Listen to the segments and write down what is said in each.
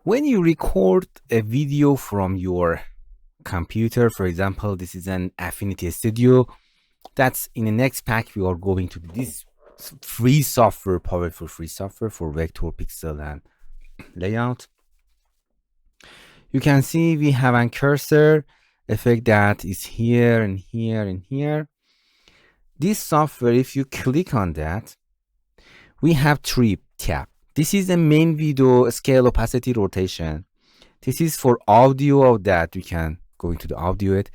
When you record a video from your computer, for example, this is an Affinity Studio. That's in the next pack. We are going to this free software, powerful free software for vector, pixel, and layout. You can see we have a cursor effect that is here and here and here. This software, if you click on that, we have 3 tabs. This is the main video, scale, opacity, rotation. This is for audio of that. We can go into the audio it.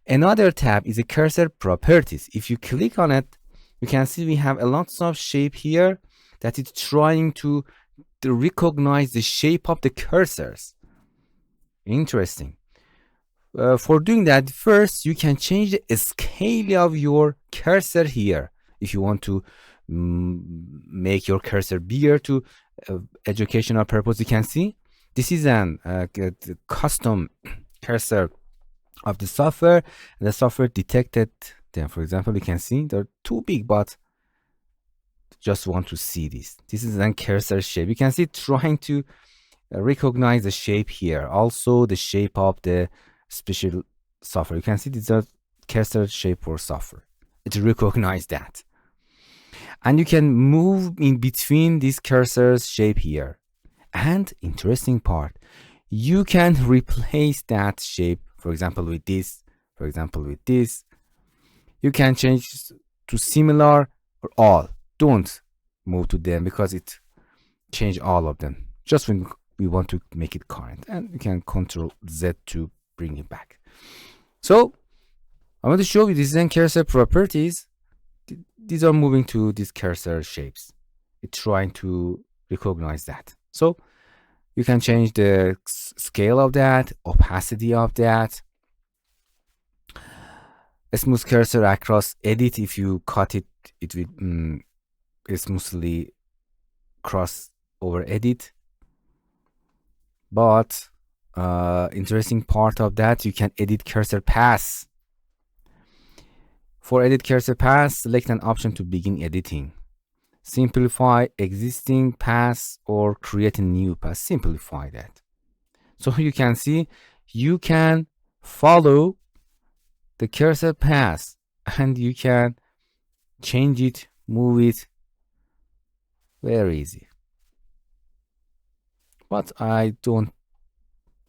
Another tab is a cursor properties. If you click on it, you can see we have a lots of shape here that is trying to recognize the shape of the cursors. Interesting. For doing that, first you can change the scale of your cursor here. If you want to make your cursor bigger to educational purpose, you can see this is an custom cursor of the software, and the software detected them. For example, you can see they're too big, but just want to see this. This is a cursor shape. You can see trying to recognize the shape here. Also the shape of the special software. You can see these are cursor shape for software. It recognizes that. And you can move in between these cursors shape here. And interesting part, you can replace that shape, for example, with this, for example, with this. You can change to similar or all. Don't move to them because it change all of them. Just when we want to make it current, and you can Control Z to bring it back. So I want to show you this is cursor properties. These are moving to these cursor shapes. It's trying to recognize that. So you can change the scale of that, opacity of that. A smooth cursor across edit. If you cut it, it will smoothly cross over edit. But interesting part of that, you can edit cursor path. For edit cursor path, select an option to begin editing. Simplify existing path or create a new path. Simplify that. So you can see you can follow the cursor path and you can change it, move it. Very easy. But I don't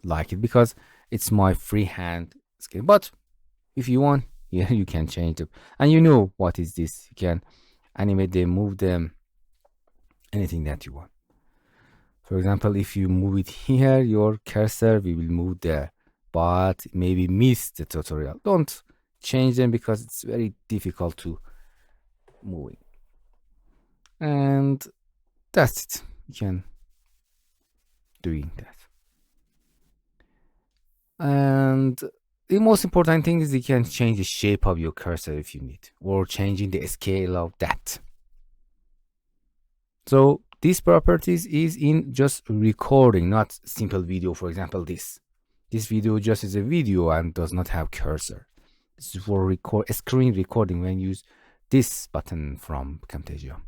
like it because it's my freehand scale. But if you want, yeah, you can change it. And you know what is this. You can animate them, move them, anything that you want. For example, if you move it here, your cursor, we will move there. But maybe miss the tutorial. Don't change them because it's very difficult to move it. And that's it. You can doing that. And the most important thing is you can change the shape of your cursor if you need, or changing the scale of that. So these properties is in just recording, not simple video. For example, this video just is a video and does not have cursor. This is for screen recording when you use this button from Camtasia.